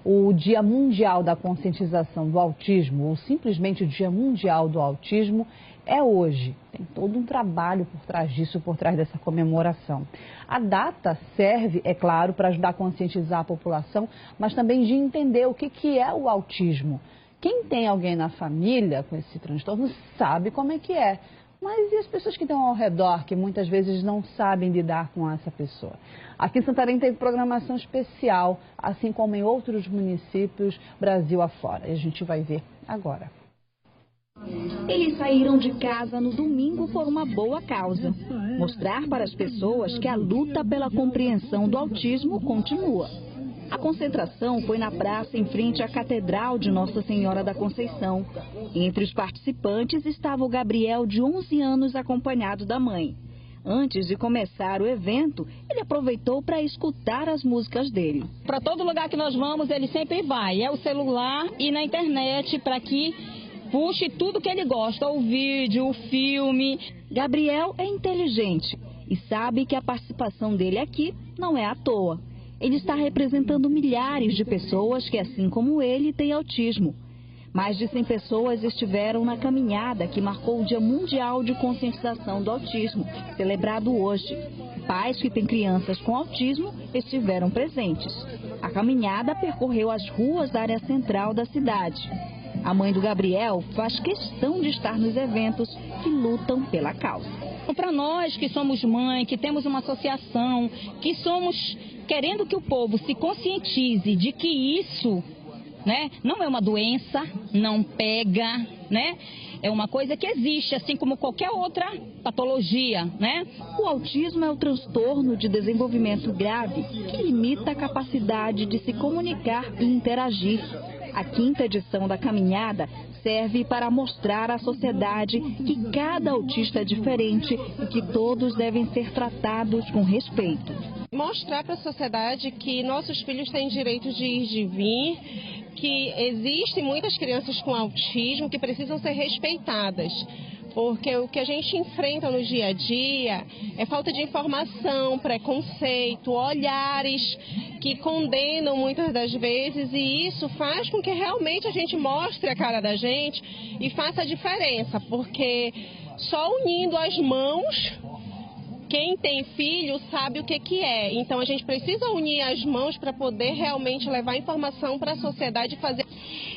O Dia Mundial da Conscientização do Autismo, ou simplesmente o Dia Mundial do Autismo, é hoje. Tem todo um trabalho por trás disso, por trás dessa comemoração. A data serve, é claro, para ajudar a conscientizar a população, mas também de entender o que é o autismo. Quem tem alguém na família com esse transtorno sabe como é que é. Mas e as pessoas que estão ao redor, que muitas vezes não sabem lidar com essa pessoa? Aqui em Santarém tem programação especial, assim como em outros municípios, Brasil afora. E a gente vai ver agora. Eles saíram de casa no domingo por uma boa causa. Mostrar para as pessoas que a luta pela compreensão do autismo continua. A concentração foi na praça em frente à Catedral de Nossa Senhora da Conceição. Entre os participantes estava o Gabriel, de 11 anos, acompanhado da mãe. Antes de começar o evento, ele aproveitou para escutar as músicas dele. Para todo lugar que nós vamos, ele sempre vai. É o celular e na internet para que puxe tudo que ele gosta, o vídeo, o filme. Gabriel é inteligente e sabe que a participação dele aqui não é à toa. Ele está representando milhares de pessoas que, assim como ele, têm autismo. Mais de 100 pessoas estiveram na caminhada que marcou o Dia Mundial de Conscientização do Autismo, celebrado hoje. Pais que têm crianças com autismo estiveram presentes. A caminhada percorreu as ruas da área central da cidade. A mãe do Gabriel faz questão de estar nos eventos que lutam pela causa. Para nós que somos mãe, que temos uma associação, que somos querendo que o povo se conscientize de que isso, né, não é uma doença, não pega, né? É uma coisa que existe, assim como qualquer outra patologia, né? O autismo é o transtorno de desenvolvimento grave que limita a capacidade de se comunicar e interagir. A 5ª edição da caminhada serve para mostrar à sociedade que cada autista é diferente e que todos devem ser tratados com respeito. Mostrar para a sociedade que nossos filhos têm direito de ir e de vir, que existem muitas crianças com autismo que precisam ser respeitadas. Porque o que a gente enfrenta no dia a dia é falta de informação, preconceito, olhares que condenam muitas das vezes, e isso faz com que realmente a gente mostre a cara da gente e faça a diferença, porque só unindo as mãos, quem tem filho sabe o que é. Então a gente precisa unir as mãos para poder realmente levar informação para a sociedade e fazer.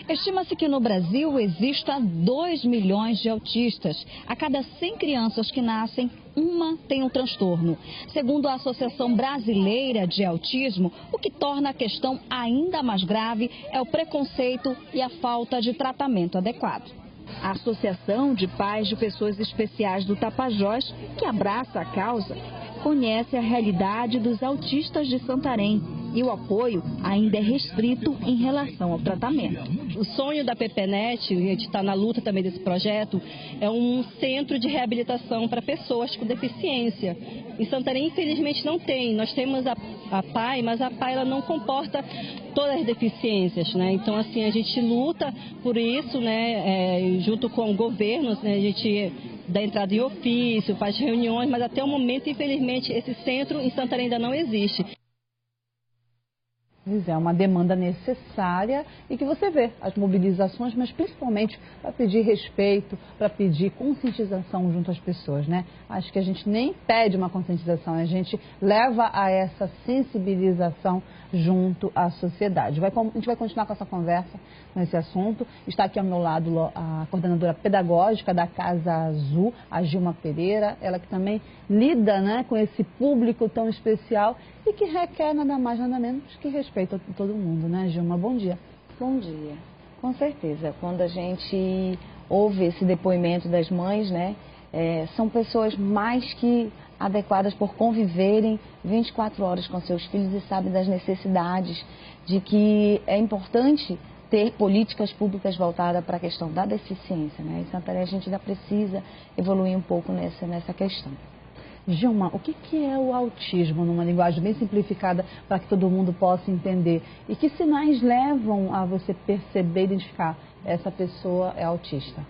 Estima-se que no Brasil exista 2 milhões de autistas. A cada 100 crianças que nascem, uma tem um transtorno. Segundo a Associação Brasileira de Autismo, o que torna a questão ainda mais grave é o preconceito e a falta de tratamento adequado. A Associação de Pais de Pessoas Especiais do Tapajós, que abraça a causa, conhece a realidade dos autistas de Santarém e o apoio ainda é restrito em relação ao tratamento. O sonho da PPNet, a gente está na luta também desse projeto, é um centro de reabilitação para pessoas com deficiência. Em Santarém, infelizmente, não tem. Nós temos a PAI, mas a PAI ela não comporta todas as deficiências, né? Então, assim, a gente luta por isso, né? Junto com governos, né? A gente dá entrada em ofício, faz reuniões, mas até o momento, infelizmente, esse centro em Santarém ainda não existe. É uma demanda necessária e que você vê as mobilizações, mas principalmente para pedir respeito, para pedir conscientização junto às pessoas, né? Acho que a gente nem pede uma conscientização, a gente leva a essa sensibilização junto à sociedade. A gente vai continuar com essa conversa nesse assunto. Está aqui ao meu lado a coordenadora pedagógica da Casa Azul, a Gilma Pereira, ela que também lida, né, com esse público tão especial e que requer nada mais, nada menos que respeito a todo mundo, né, Gilma? Bom dia. Bom dia. Com certeza, quando a gente ouve esse depoimento das mães, né, são pessoas mais que adequadas por conviverem 24 horas com seus filhos e sabem das necessidades, de que é importante ter políticas públicas voltadas para a questão da deficiência, né? Em Santarém a gente ainda precisa evoluir um pouco nessa questão. Gilma, o que é o autismo numa linguagem bem simplificada para que todo mundo possa entender? E que sinais levam a você perceber, identificar essa pessoa é autista?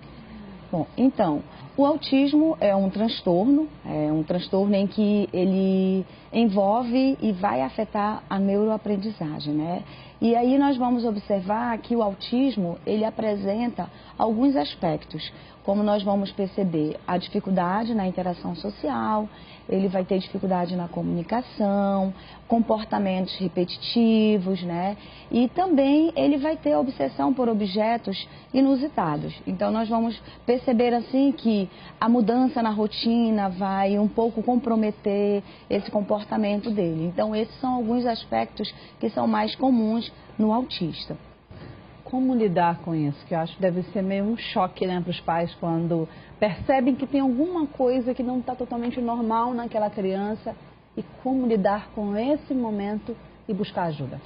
Bom, então, o autismo é um transtorno em que ele envolve e vai afetar a neuroaprendizagem, né? E aí nós vamos observar que o autismo, ele apresenta alguns aspectos, como nós vamos perceber a dificuldade na interação social, ele vai ter dificuldade na comunicação, comportamentos repetitivos, né? E também ele vai ter obsessão por objetos inusitados. Então nós vamos perceber assim que a mudança na rotina vai um pouco comprometer esse comportamento dele. Então esses são alguns aspectos que são mais comuns no autista. Como lidar com isso? Que eu acho que deve ser meio um choque, né, para os pais quando percebem que tem alguma coisa que não está totalmente normal naquela criança, e como lidar com esse momento e buscar ajuda.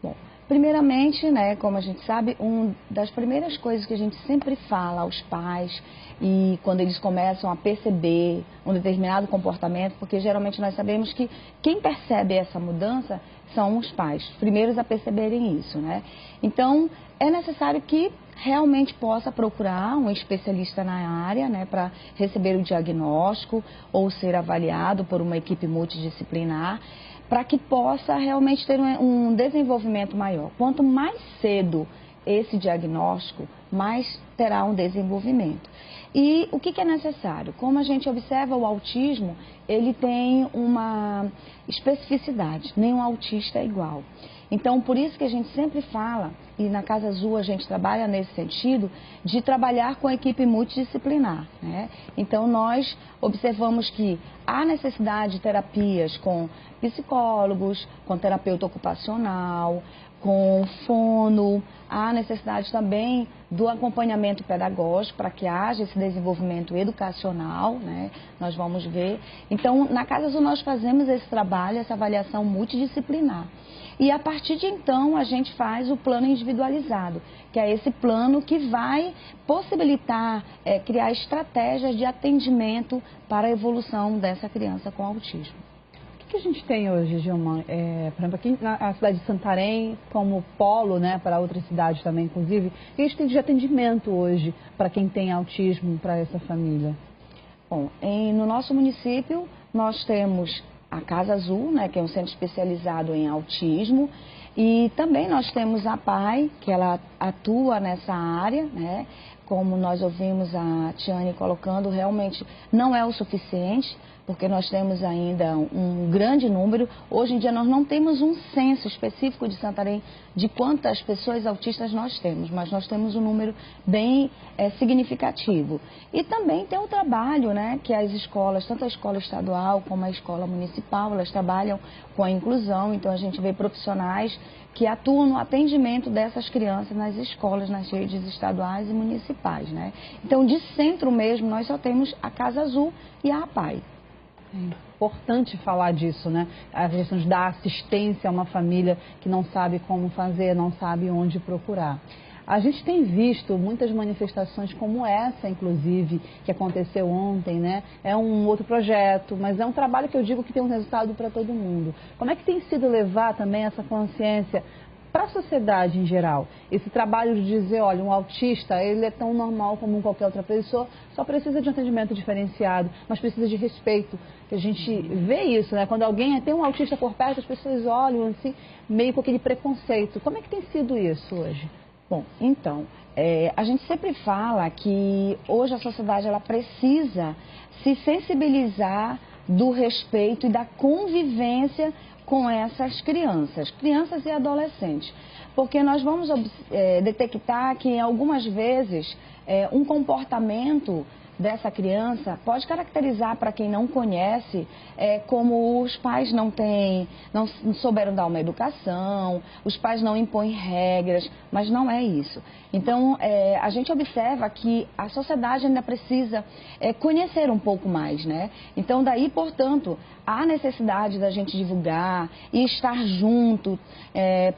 Bom, primeiramente, né, como a gente sabe, uma das primeiras coisas que a gente sempre fala aos pais, e quando eles começam a perceber um determinado comportamento, porque geralmente nós sabemos que quem percebe essa mudança são os pais, os primeiros a perceberem isso, né? Então, é necessário que realmente possa procurar um especialista na área, né, para receber o diagnóstico ou ser avaliado por uma equipe multidisciplinar, para que possa realmente ter um desenvolvimento maior. Quanto mais cedo esse diagnóstico, mais terá um desenvolvimento. E o que é necessário? Como a gente observa, o autismo, ele tem uma especificidade, nenhum autista é igual. Então, por isso que a gente sempre fala, e na Casa Azul a gente trabalha nesse sentido, de trabalhar com a equipe multidisciplinar, né? Então, nós observamos que há necessidade de terapias com psicólogos, com terapeuta ocupacional, com fono, há necessidade também do acompanhamento pedagógico para que haja esse desenvolvimento educacional, né? Nós vamos ver. Então, na Casa Azul nós fazemos esse trabalho, essa avaliação multidisciplinar. E a partir de então a gente faz o plano individualizado, que é esse plano que vai possibilitar criar estratégias de atendimento para a evolução dessa criança com autismo. O que a gente tem hoje, Gilma? Por exemplo, aqui na cidade de Santarém, como polo, né, para outras cidades também, inclusive, o que a gente tem de atendimento hoje para quem tem autismo, para essa família? Bom, no nosso município nós temos a Casa Azul, né, que é um centro especializado em autismo, e também nós temos a PAI, que ela atua nessa área, né? Como nós ouvimos a Tiane colocando, realmente não é o suficiente, porque nós temos ainda um grande número. Hoje em dia nós não temos um censo específico de Santarém de quantas pessoas autistas nós temos, mas nós temos um número bem significativo. E também tem o trabalho, né, que as escolas, tanto a escola estadual como a escola municipal, elas trabalham com a inclusão, então a gente vê profissionais que atuam no atendimento dessas crianças nas escolas, nas redes estaduais e municipais, né? Então, de centro mesmo, nós só temos a Casa Azul e a APAI. É importante falar disso, né? A questão de dar assistência a uma família que não sabe como fazer, não sabe onde procurar. A gente tem visto muitas manifestações como essa, inclusive, que aconteceu ontem, né? É um outro projeto, mas é um trabalho que eu digo que tem um resultado para todo mundo. Como é que tem sido levar também essa consciência para a sociedade em geral? Esse trabalho de dizer, olha, um autista, ele é tão normal como qualquer outra pessoa, só precisa de um atendimento diferenciado, mas precisa de respeito. A gente vê isso, né? Quando alguém tem um autista por perto, as pessoas olham assim, meio com aquele preconceito. Como é que tem sido isso hoje? Bom, então, a gente sempre fala que hoje a sociedade ela precisa se sensibilizar do respeito e da convivência com essas crianças e adolescentes. Porque nós vamos detectar que algumas vezes um comportamento dessa criança pode caracterizar, para quem não conhece, como os pais não souberam dar uma educação, os pais não impõem regras, mas não é isso. Então, a gente observa que a sociedade ainda precisa conhecer um pouco mais, né? Então, daí, portanto, há necessidade da gente divulgar e estar junto,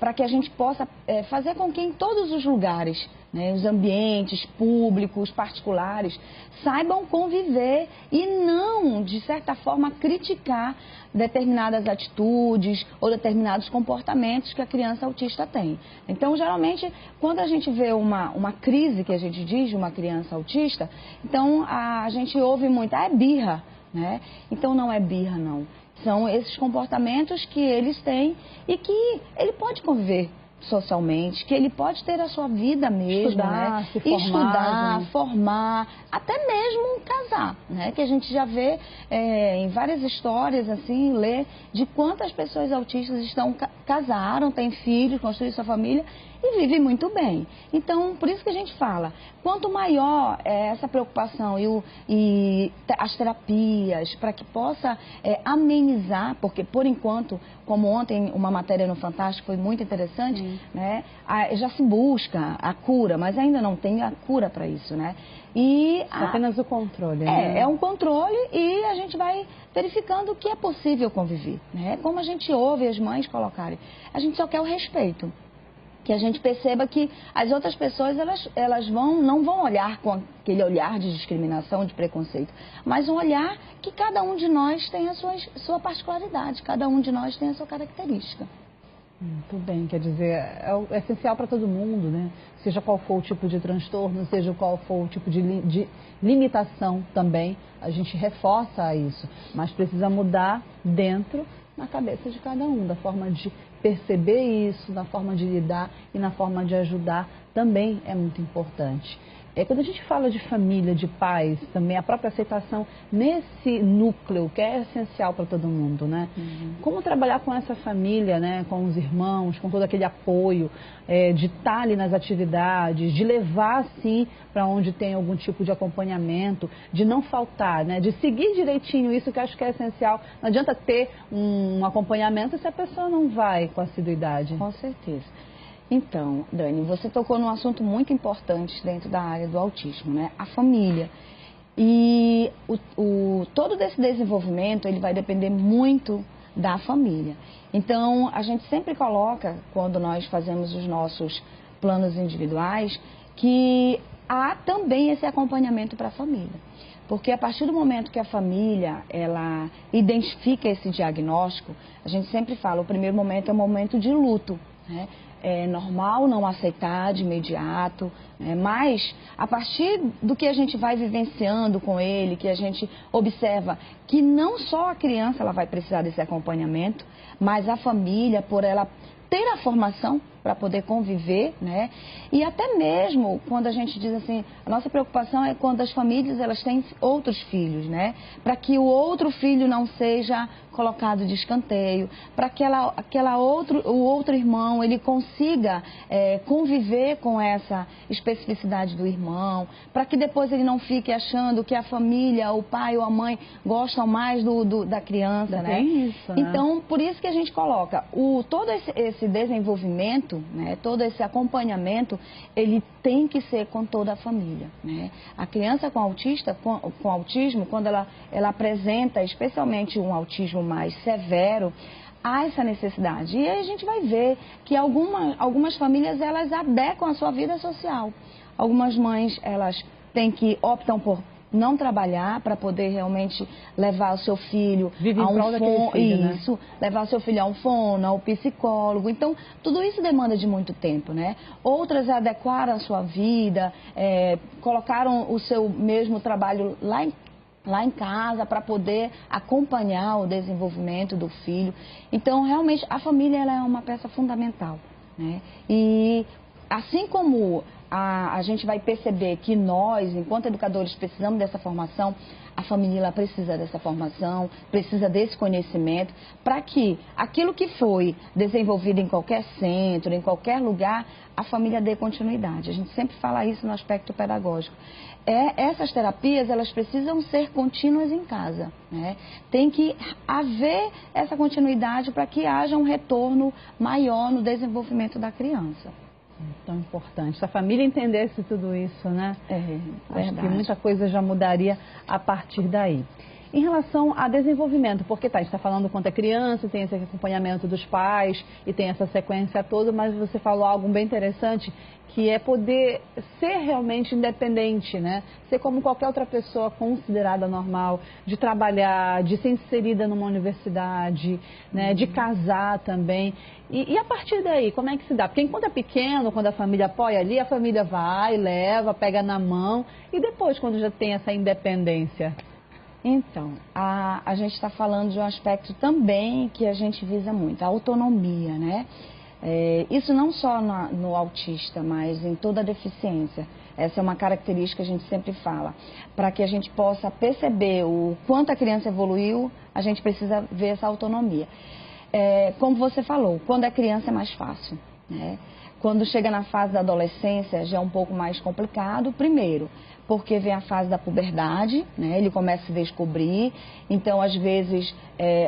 para que a gente possa fazer com que em todos os lugares, né, os ambientes públicos, particulares, saibam conviver e não, de certa forma, criticar determinadas atitudes ou determinados comportamentos que a criança autista tem. Então, geralmente, quando a gente vê uma crise, que a gente diz, de uma criança autista, então a gente ouve muito, é birra, né? Então, não é birra, não. São esses comportamentos que eles têm e que ele pode conviver socialmente, que ele pode ter a sua vida mesmo, estudar, né? se formar, Estudar, né? formar, até mesmo casar, né? Que a gente já vê em várias histórias, assim, lê de quantas pessoas autistas casaram, têm filhos, construíram sua família e vivem muito bem. Então, por isso que a gente fala, quanto maior essa preocupação e as terapias, para que possa amenizar, porque por enquanto, como ontem uma matéria no Fantástico foi muito interessante, né? Já se busca a cura, mas ainda não tem a cura para isso, né? E apenas o controle, né? É um controle e a gente vai verificando que é possível conviver, né? Como a gente ouve as mães colocarem, a gente só quer o respeito. Que a gente perceba que as outras pessoas, elas não vão olhar com aquele olhar de discriminação, de preconceito, mas um olhar que cada um de nós tem a sua particularidade, cada um de nós tem a sua característica. Muito bem, quer dizer, é essencial para todo mundo, né? Seja qual for o tipo de transtorno, seja qual for o tipo de limitação também, a gente reforça isso, mas precisa mudar dentro na cabeça de cada um, da forma de perceber isso, na forma de lidar e na forma de ajudar também é muito importante. Quando a gente fala de família, de pais, também a própria aceitação nesse núcleo que é essencial para todo mundo, né? Como trabalhar com essa família, né? Com os irmãos, com todo aquele apoio, de estar ali nas atividades, de levar, sim, para onde tem algum tipo de acompanhamento, de não faltar, né? De seguir direitinho isso que eu acho que é essencial. Não adianta ter um acompanhamento se a pessoa não vai com assiduidade. Com certeza. Então, Dani, você tocou num assunto muito importante dentro da área do autismo, né? A família. E todo desse desenvolvimento, ele vai depender muito da família. Então, a gente sempre coloca, quando nós fazemos os nossos planos individuais, que há também esse acompanhamento para a família. Porque a partir do momento que a família, ela identifica esse diagnóstico, a gente sempre fala, o primeiro momento é um momento de luto, né? É normal não aceitar de imediato, né? Mas a partir do que a gente vai vivenciando com ele, que a gente observa que não só a criança ela vai precisar desse acompanhamento, mas a família, por ela ter a formação para poder conviver, né? E até mesmo quando a gente diz assim, a nossa preocupação é quando as famílias elas têm outros filhos, né? Para que o outro filho não seja colocado de escanteio, para que o outro irmão ele consiga conviver com essa especificidade do irmão, para que depois ele não fique achando que a família, o pai ou a mãe gostam mais da criança, né? Isso, né? Então, por isso que a gente coloca todo esse desenvolvimento, né, todo esse acompanhamento, ele tem que ser com toda a família, né? A criança com autismo, quando ela apresenta especialmente um autismo mais severo, há essa necessidade. E aí a gente vai ver que algumas famílias, elas adequam a sua vida social. Algumas mães, elas optam por não trabalhar para poder realmente levar o seu filho a um fono, isso, levar o seu filho a um fono, ao psicólogo. Então, tudo isso demanda de muito tempo, né? Outras adequaram a sua vida, colocaram o seu mesmo trabalho lá em casa para poder acompanhar o desenvolvimento do filho. Então, realmente, a família ela é uma peça fundamental, né? E assim como a gente vai perceber que nós, enquanto educadores, precisamos dessa formação, a família ela precisa dessa formação, precisa desse conhecimento, para que aquilo que foi desenvolvido em qualquer centro, em qualquer lugar, a família dê continuidade. A gente sempre fala isso no aspecto pedagógico. Essas terapias, elas precisam ser contínuas em casa, né? Tem que haver essa continuidade para que haja um retorno maior no desenvolvimento da criança. Tão importante. Se a família entendesse tudo isso, né? Acho que verdade. muita coisa já mudaria a partir daí. Em relação a desenvolvimento, porque a gente está falando quanto é criança, tem esse acompanhamento dos pais e tem essa sequência toda, mas você falou algo bem interessante, que é poder ser realmente independente, né? Ser como qualquer outra pessoa considerada normal, de trabalhar, de ser inserida numa universidade, né? De casar também. E a partir daí, como é que se dá? Porque enquanto é pequeno, quando a família apoia ali, a família vai, leva, pega na mão. E depois, quando já tem essa independência? Então, a gente está falando de um aspecto também que a gente visa muito, a autonomia, né? Isso não só no autista, mas em toda a deficiência. Essa é uma característica que a gente sempre fala. Para que a gente possa perceber o quanto a criança evoluiu, a gente precisa ver essa autonomia. Como você falou, quando é criança é mais fácil, né? Quando chega na fase da adolescência já é um pouco mais complicado, primeiro, porque vem a fase da puberdade, né? Ele começa a se descobrir, então às vezes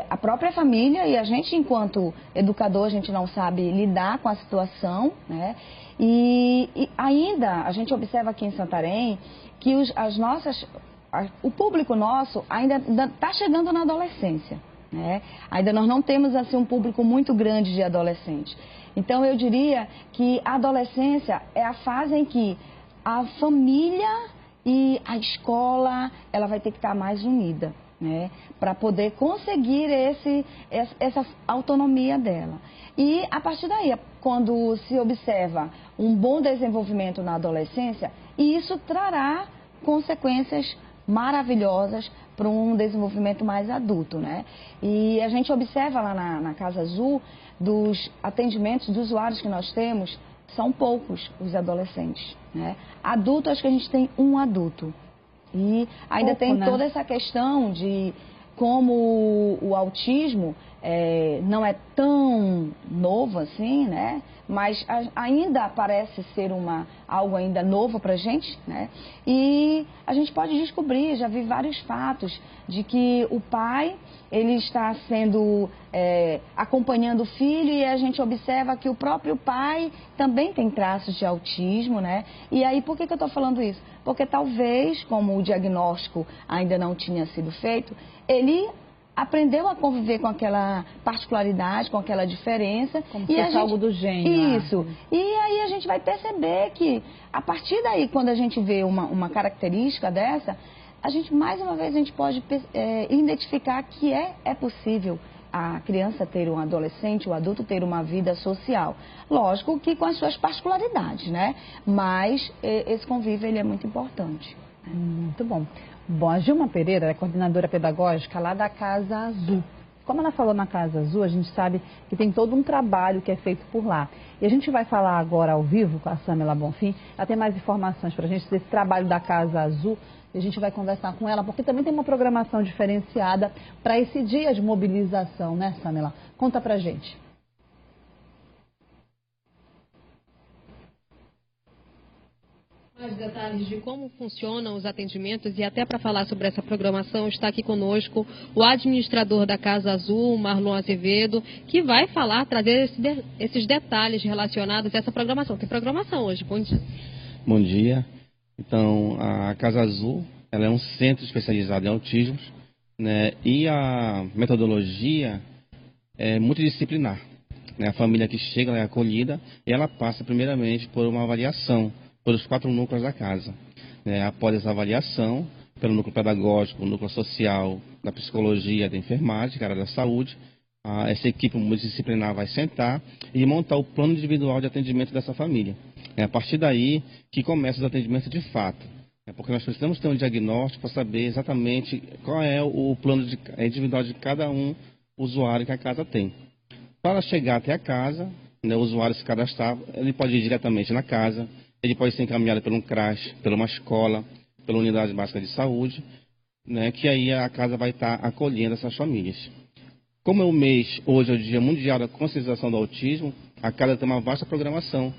a própria família e a gente enquanto educador, a gente não sabe lidar com a situação, né? E ainda a gente observa aqui em Santarém que o público nosso ainda está chegando na adolescência, né? Ainda nós não temos assim um público muito grande de adolescentes. Então eu diria que a adolescência é a fase em que a família e a escola ela vai ter que estar mais unida, né? Para poder conseguir essa autonomia dela. E a partir daí, quando se observa um bom desenvolvimento na adolescência, isso trará consequências maravilhosas para um desenvolvimento mais adulto, né? E a gente observa lá na Casa Azul, dos atendimentos dos usuários que nós temos, são poucos os adolescentes, né? Adulto, acho que a gente tem um adulto. E ainda tem toda essa questão de como o autismo não é tão novo assim, né? Mas ainda parece ser algo ainda novo para a gente, né? E a gente pode descobrir, já vi vários fatos de que o pai, ele está acompanhando o filho e a gente observa que o próprio pai também tem traços de autismo, né? E aí, por que eu estou falando isso? Porque talvez, como o diagnóstico ainda não tinha sido feito, ele aprendeu a conviver com aquela particularidade, com aquela diferença. Como se fosse algo do gênio. Isso. E aí a gente vai perceber que, a partir daí, quando a gente vê uma característica dessa, mais uma vez, a gente pode identificar que é possível a criança ter um adolescente, o adulto ter uma vida social. Lógico que com as suas particularidades, né? Mas esse convívio ele é muito importante. Muito bom. Bom, a Gilma Pereira é coordenadora pedagógica lá da Casa Azul. Como ela falou na Casa Azul, a gente sabe que tem todo um trabalho que é feito por lá. E a gente vai falar agora ao vivo com a Samela Bonfim. Ela tem mais informações para a gente desse trabalho da Casa Azul. E a gente vai conversar com ela, porque também tem uma programação diferenciada para esse dia de mobilização, né, Samela? Conta pra gente. Mais detalhes de como funcionam os atendimentos e até para falar sobre essa programação está aqui conosco o administrador da Casa Azul, Marlon Azevedo, que vai trazer esses detalhes relacionados a essa programação. Tem programação hoje, bom dia. Bom dia. Então, a Casa Azul, ela é um centro especializado em autismo, né? E a metodologia é multidisciplinar, né? A família que chega, ela é acolhida e ela passa primeiramente por uma avaliação pelos 4 núcleos da casa, né? Após essa avaliação, pelo núcleo pedagógico, o núcleo social, da psicologia, da enfermagem, cara da saúde, essa equipe multidisciplinar vai sentar e montar o plano individual de atendimento dessa família. É a partir daí que começa os atendimentos de fato. Porque nós precisamos ter um diagnóstico para saber exatamente qual é o plano individual de cada usuário que a casa tem. Para chegar até a casa, né, o usuário se cadastrar, ele pode ir diretamente na casa, ele pode ser encaminhado por um creche, por uma escola, pela unidade básica de saúde, né, que aí a casa vai estar acolhendo essas famílias. Como é o mês, hoje é o Dia Mundial da Conscientização do Autismo, a casa tem uma vasta programação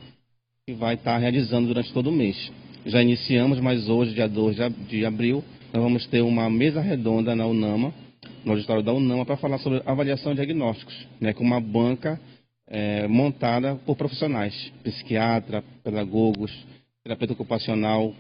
que vai estar realizando durante todo o mês. Já iniciamos, mas hoje, dia 2 de abril, nós vamos ter uma mesa redonda na UNAMA, no auditório da UNAMA, para falar sobre avaliação e diagnósticos, né, com uma banca montada por profissionais, psiquiatra, pedagogos, terapeuta ocupacional,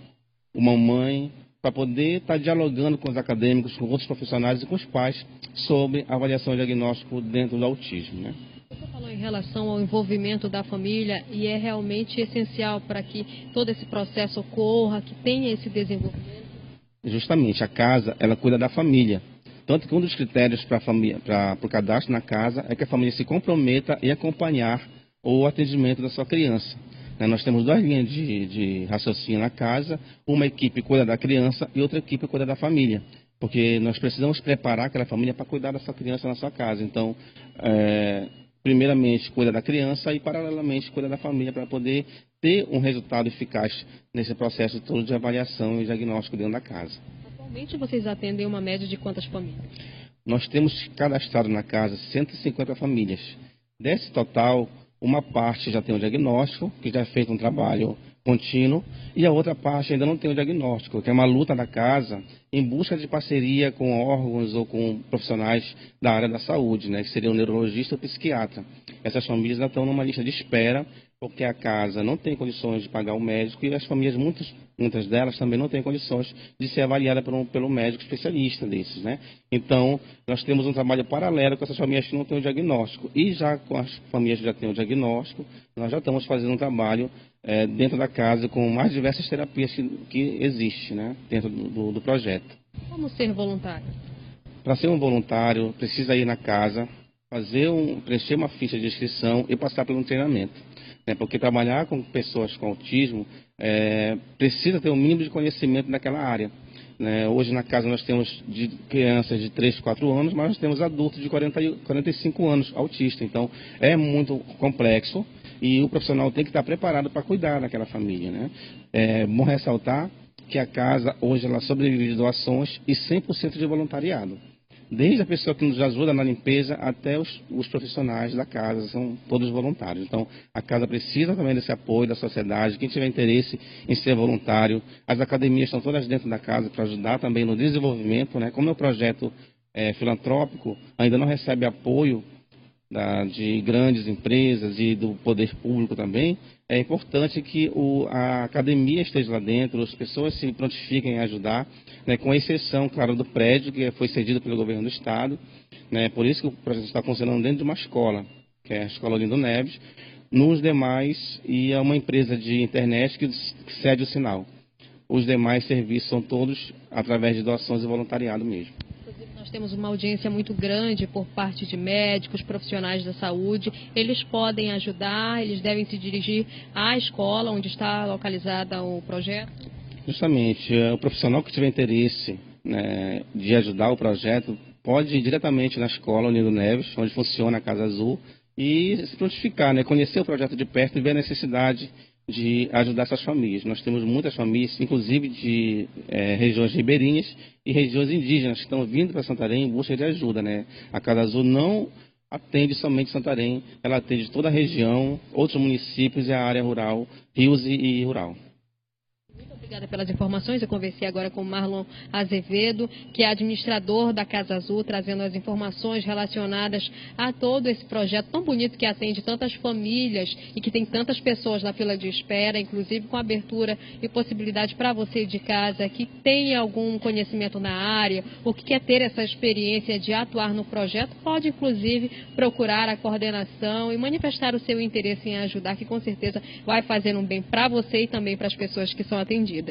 uma mãe, para poder estar dialogando com os acadêmicos, com outros profissionais e com os pais sobre avaliação e diagnóstico dentro do autismo, né? Você falou em relação ao envolvimento da família e é realmente essencial para que todo esse processo ocorra, que tenha esse desenvolvimento? Justamente, a casa, ela cuida da família. Tanto que um dos critérios para o cadastro na casa é que a família se comprometa em acompanhar o atendimento da sua criança. Nós temos 2 linhas de raciocínio na casa, uma equipe cuida da criança e outra equipe cuida da família. porque nós precisamos preparar aquela família para cuidar dessa criança na sua casa. Então, primeiramente, cuida da criança e, paralelamente, cuida da família para poder ter um resultado eficaz nesse processo todo de avaliação e diagnóstico dentro da casa. Atualmente, vocês atendem uma média de quantas famílias? Nós temos cadastrado na casa 150 famílias. Desse total, uma parte já tem um diagnóstico, que já é feito um trabalho contínuo, e a outra parte ainda não tem o diagnóstico, que é uma luta da casa em busca de parceria com órgãos ou com profissionais da área da saúde, né, que seria o neurologista ou psiquiatra. Essas famílias ainda estão numa lista de espera, porque a casa não tem condições de pagar o médico e as famílias, muitas delas também não têm condições de ser avaliada pelo médico especialista desses, né? Então, nós temos um trabalho paralelo com essas famílias que não têm o diagnóstico. E já com as famílias que já têm o diagnóstico, nós já estamos fazendo um trabalho dentro da casa com mais diversas terapias que existem, né, dentro do projeto. Como ser voluntário? Para ser um voluntário, precisa ir na casa, preencher uma ficha de inscrição e passar por um treinamento. Porque trabalhar com pessoas com autismo precisa ter um mínimo de conhecimento daquela área. Hoje na casa nós temos de crianças de 3, 4 anos, mas nós temos adultos de 45 anos autistas. Então é muito complexo e o profissional tem que estar preparado para cuidar daquela família, né? É bom ressaltar que a casa hoje ela sobrevive de doações e 100% de voluntariado. Desde a pessoa que nos ajuda na limpeza até os profissionais da casa, são todos voluntários. Então, a casa precisa também desse apoio da sociedade. Quem tiver interesse em ser voluntário, as academias estão todas dentro da casa para ajudar também no desenvolvimento, né? Como é um projeto filantrópico, ainda não recebe apoio de grandes empresas e do poder público também, é importante que a academia esteja lá dentro, as pessoas se prontifiquem a ajudar, né, com exceção, claro, do prédio que foi cedido pelo governo do estado, né, por isso que o projeto está funcionando dentro de uma escola, que é a Escola Olindo Neves, nos demais, e é uma empresa de internet que cede o sinal. Os demais serviços são todos através de doações e voluntariado mesmo. Nós temos uma audiência muito grande por parte de médicos, profissionais da saúde. Eles podem ajudar, eles devem se dirigir à escola onde está localizada o projeto? Justamente, o profissional que tiver interesse, né, de ajudar o projeto pode ir diretamente na escola Olindo Neves, onde funciona a Casa Azul, e se prontificar, né, conhecer o projeto de perto e ver a necessidade de ajudar essas famílias. Nós temos muitas famílias, inclusive de regiões ribeirinhas e regiões indígenas que estão vindo para Santarém em busca de ajuda, né? A Casa Azul não atende somente Santarém, ela atende toda a região, outros municípios e a área rural, rios e rural. Obrigada pelas informações. Eu conversei agora com o Marlon Azevedo, que é administrador da Casa Azul, trazendo as informações relacionadas a todo esse projeto tão bonito que atende tantas famílias e que tem tantas pessoas na fila de espera, inclusive com abertura e possibilidade para você de casa que tem algum conhecimento na área ou que quer ter essa experiência de atuar no projeto, pode inclusive procurar a coordenação e manifestar o seu interesse em ajudar, que com certeza vai fazer um bem para você e também para as pessoas que são atendidas.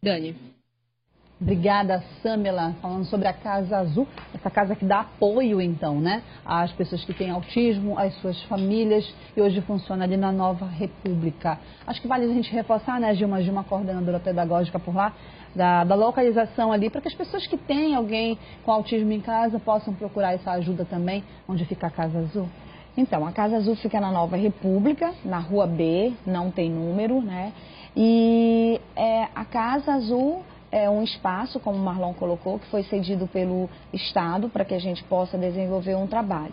Dani. Obrigada, Samela, falando sobre a Casa Azul, essa casa que dá apoio, então, né, às pessoas que têm autismo, às suas famílias, e hoje funciona ali na Nova República. Acho que vale a gente reforçar, né, Gilma, coordenadora pedagógica por lá, da localização ali, para que as pessoas que têm alguém com autismo em casa possam procurar essa ajuda também, onde fica a Casa Azul. Então, a Casa Azul fica na Nova República, na Rua B, não tem número, né? E a Casa Azul é um espaço, como o Marlon colocou, que foi cedido pelo Estado para que a gente possa desenvolver um trabalho.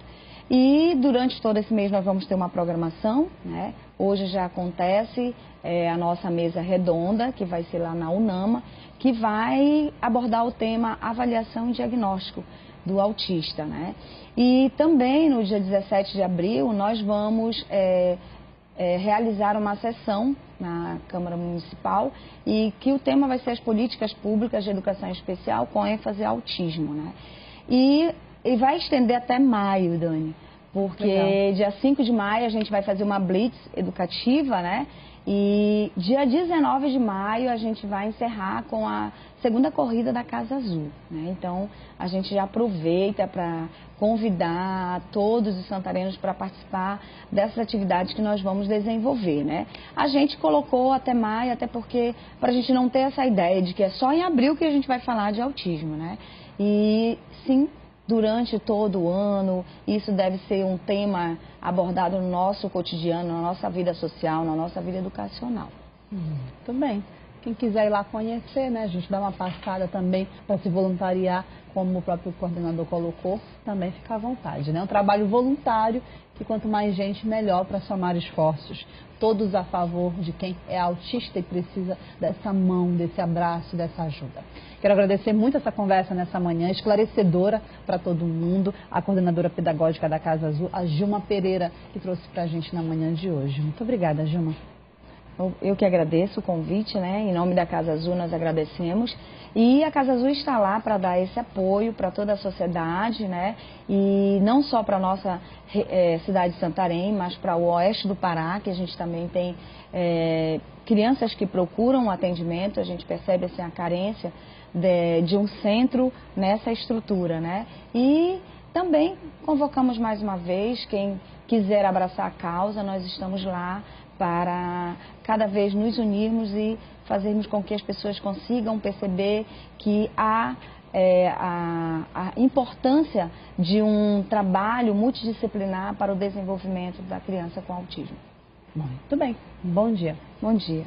E durante todo esse mês nós vamos ter uma programação, né? Hoje já acontece a nossa mesa redonda, que vai ser lá na UNAMA, que vai abordar o tema avaliação e diagnóstico do autista, né? E também no dia 17 de abril nós vamos realizar uma sessão na Câmara Municipal e que o tema vai ser as políticas públicas de educação especial com ênfase ao autismo, né? E vai estender até maio, Dani, porque legal. Dia 5 de maio a gente vai fazer uma blitz educativa, né? E dia 19 de maio a gente vai encerrar com a segunda corrida da Casa Azul, né? Então a gente já aproveita para convidar todos os santarenos para participar dessas atividades que nós vamos desenvolver, né? A gente colocou até maio, até porque para a gente não ter essa ideia de que é só em abril que a gente vai falar de autismo, né? E sim, durante todo o ano, isso deve ser um tema abordado no nosso cotidiano, na nossa vida social, na nossa vida educacional. Muito bem. Quem quiser ir lá conhecer, né, a gente dá uma passada também para se voluntariar, como o próprio coordenador colocou, também fica à vontade, né? Um trabalho voluntário que quanto mais gente, melhor para somar esforços. Todos a favor de quem é autista e precisa dessa mão, desse abraço, dessa ajuda. Quero agradecer muito essa conversa nessa manhã, esclarecedora para todo mundo, a coordenadora pedagógica da Casa Azul, a Gilma Pereira, que trouxe para a gente na manhã de hoje. Muito obrigada, Gilma. Eu que agradeço o convite, né? Em nome da Casa Azul nós agradecemos. E a Casa Azul está lá para dar esse apoio para toda a sociedade, né? E não só para a nossa cidade de Santarém, mas para o oeste do Pará, que a gente também tem crianças que procuram atendimento. A gente percebe assim, a carência de um centro nessa estrutura, né? E também convocamos mais uma vez, quem quiser abraçar a causa, nós estamos lá para cada vez nos unirmos e fazermos com que as pessoas consigam perceber que há a importância de um trabalho multidisciplinar para o desenvolvimento da criança com autismo. Muito bem. Bom dia. Bom dia.